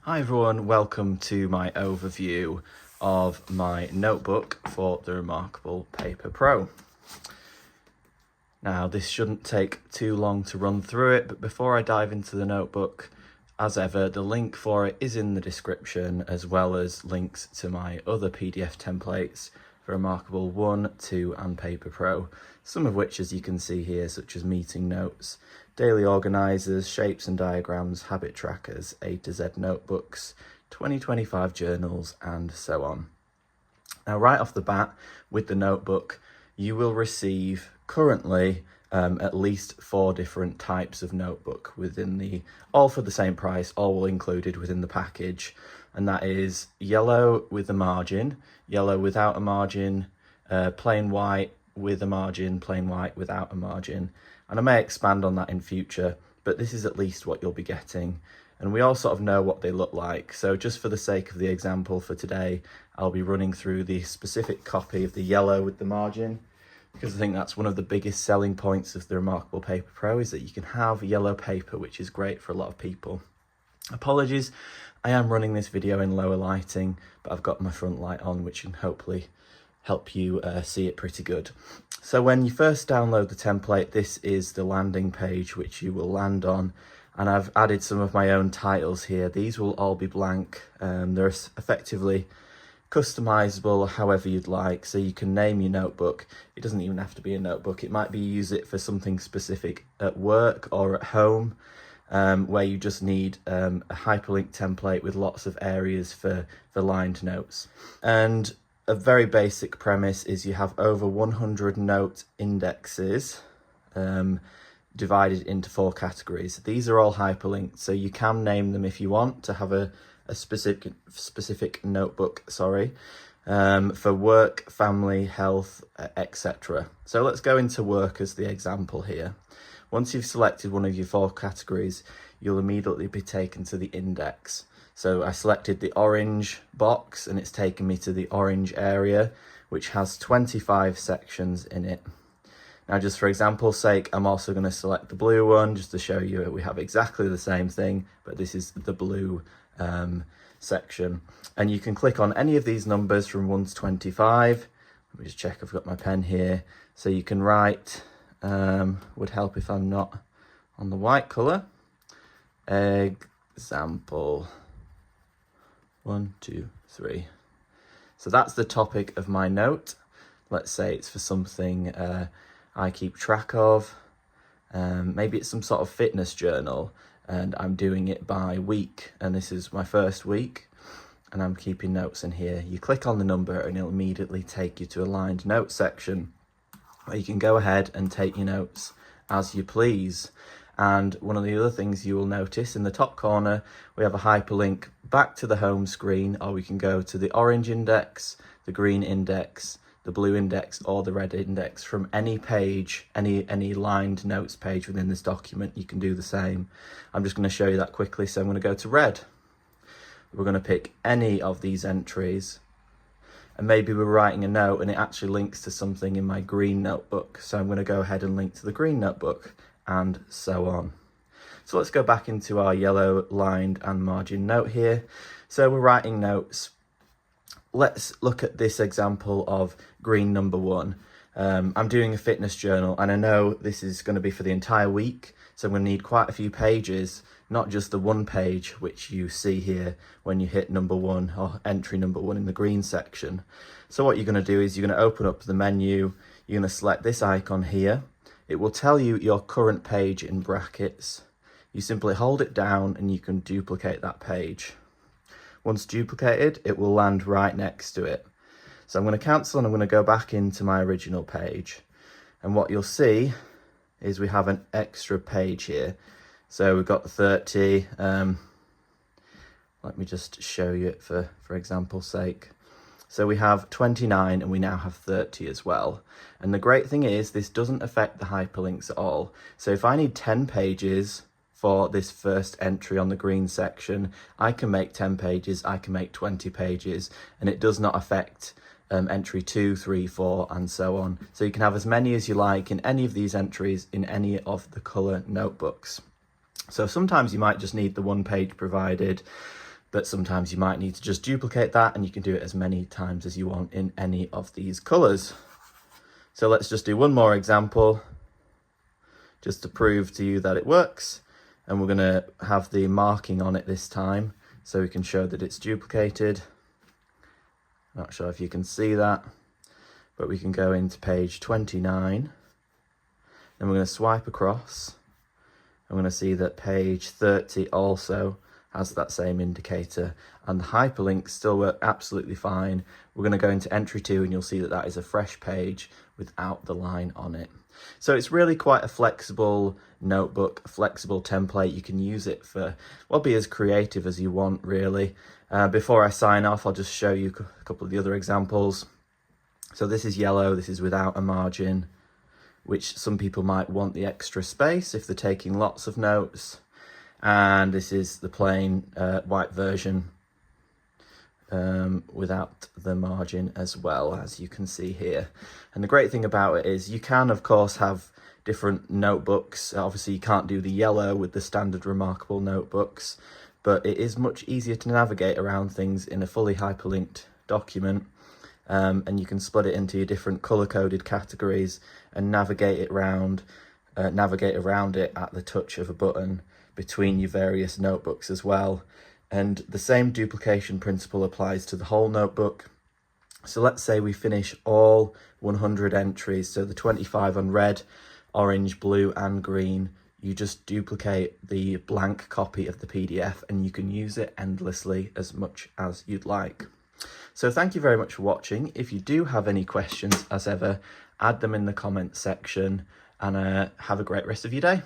Hi everyone, welcome to my overview of my notebook for the reMarkable Paper Pro. Now this shouldn't take too long to run through it, but before I dive into the notebook, as ever, the link for it is in the description, as well as links to my other PDF templates for reMarkable 1, 2 and Paper Pro, some of which, as you can see here, such as meeting notes, daily organisers, shapes and diagrams, habit trackers, A to Z notebooks, 2025 journals and so on. Now right off the bat with the notebook, you will receive currently at least 4 different types of notebook within all for the same price, all included within the package. And that is yellow with a margin, yellow without a margin, plain white with a margin, plain white without a margin. And I may expand on that in future, but this is at least what you'll be getting. And we all sort of know what they look like. So just for the sake of the example for today, I'll be running through the specific copy of the yellow with the margin, because I think that's one of the biggest selling points of the reMarkable Paper Pro, is that you can have yellow paper, which is great for a lot of people. Apologies, I am running this video in lower lighting, but I've got my front light on, which can hopefully help you see it pretty good. So when you first download the template, this is the landing page which you will land on, and I've added some of my own titles here. These will all be blank. They're effectively customizable however you'd like, so you can name your notebook. It doesn't even have to be a notebook. It might be use it for something specific at work or at home, where you just need a hyperlink template with lots of areas for lined notes. And a very basic premise is you have over 100 note indexes divided into 4 categories. These are all hyperlinked, so you can name them if you want to have a specific notebook, for work, family, health, etc. So let's go into work as the example here. Once you've selected one of your 4 categories, you'll immediately be taken to the index. So I selected the orange box and it's taken me to the orange area, which has 25 sections in it. Now, just for example's sake, I'm also going to select the blue one just to show you we have exactly the same thing, but this is the blue section. And you can click on any of these numbers from 1 to 25. Let me just check I've got my pen here. So you can write, would help if I'm not on the white colour, example 1, 2, 3. So that's the topic of my note. Let's say it's for something I keep track of. Maybe it's some sort of fitness journal and I'm doing it by week, and this is my first week and I'm keeping notes in here. You click on the number and it'll immediately take you to a lined note section where you can go ahead and take your notes as you please. And one of the other things you will notice in the top corner, we have a hyperlink back to the home screen, or we can go to the orange index, the green index, the blue index or the red index from any page, any lined notes page within this document. You can do the same. I'm just going to show you that quickly. So I'm going to go to red. We're going to pick any of these entries, and maybe we're writing a note and it actually links to something in my green notebook. So I'm going to go ahead and link to the green notebook, and so on. So let's go back into our yellow lined and margin note here. So we're writing notes. Let's look at this example of green number 1. I'm doing a fitness journal, and I know this is going to be for the entire week, so I'm going to need quite a few pages, not just the 1 page which you see here when you hit number 1 or entry number 1 in the green section. So what you're going to do is you're going to open up the menu, you're going to select this icon here. It will tell you your current page in brackets. You simply hold it down and you can duplicate that page. Once duplicated, it will land right next to it. So I'm going to cancel and I'm going to go back into my original page. And what you'll see is we have an extra page here. So we've got the 30. Let me just show you it for example's sake. So we have 29 and we now have 30 as well. And the great thing is this doesn't affect the hyperlinks at all. So if I need 10 pages for this first entry on the green section, I can make 10 pages, I can make 20 pages, and it does not affect entry 2, 3, 4, and so on. So you can have as many as you like in any of these entries in any of the colour notebooks. So sometimes you might just need the 1 page provided, but sometimes you might need to just duplicate that, and you can do it as many times as you want in any of these colours. So let's just do one more example just to prove to you that it works. And we're going to have the marking on it this time so we can show that it's duplicated. Not sure if you can see that, but we can go into page 29. Then we're going to swipe across. I'm going to see that page 30 also has that same indicator, and the hyperlinks still work absolutely fine. We're going to go into entry 2 and you'll see that that is a fresh page without the line on it. So it's really quite a flexible notebook, a flexible template. You can use it for, well, be as creative as you want, really. Before I sign off, I'll just show you a couple of the other examples. So this is yellow, this is without a margin, which some people might want the extra space if they're taking lots of notes. And this is the plain white version without the margin as well, as you can see here. And the great thing about it is you can, of course, have different notebooks. Obviously, you can't do the yellow with the standard reMarkable notebooks, but it is much easier to navigate around things in a fully hyperlinked document. And you can split it into your different color-coded categories and navigate around it at the touch of a button between your various notebooks as well. And the same duplication principle applies to the whole notebook. So let's say we finish all 100 entries, so the 25 on red, orange, blue and green. You just duplicate the blank copy of the PDF and you can use it endlessly as much as you'd like. So thank you very much for watching. If you do have any questions, as ever, add them in the comments section, and have a great rest of your day.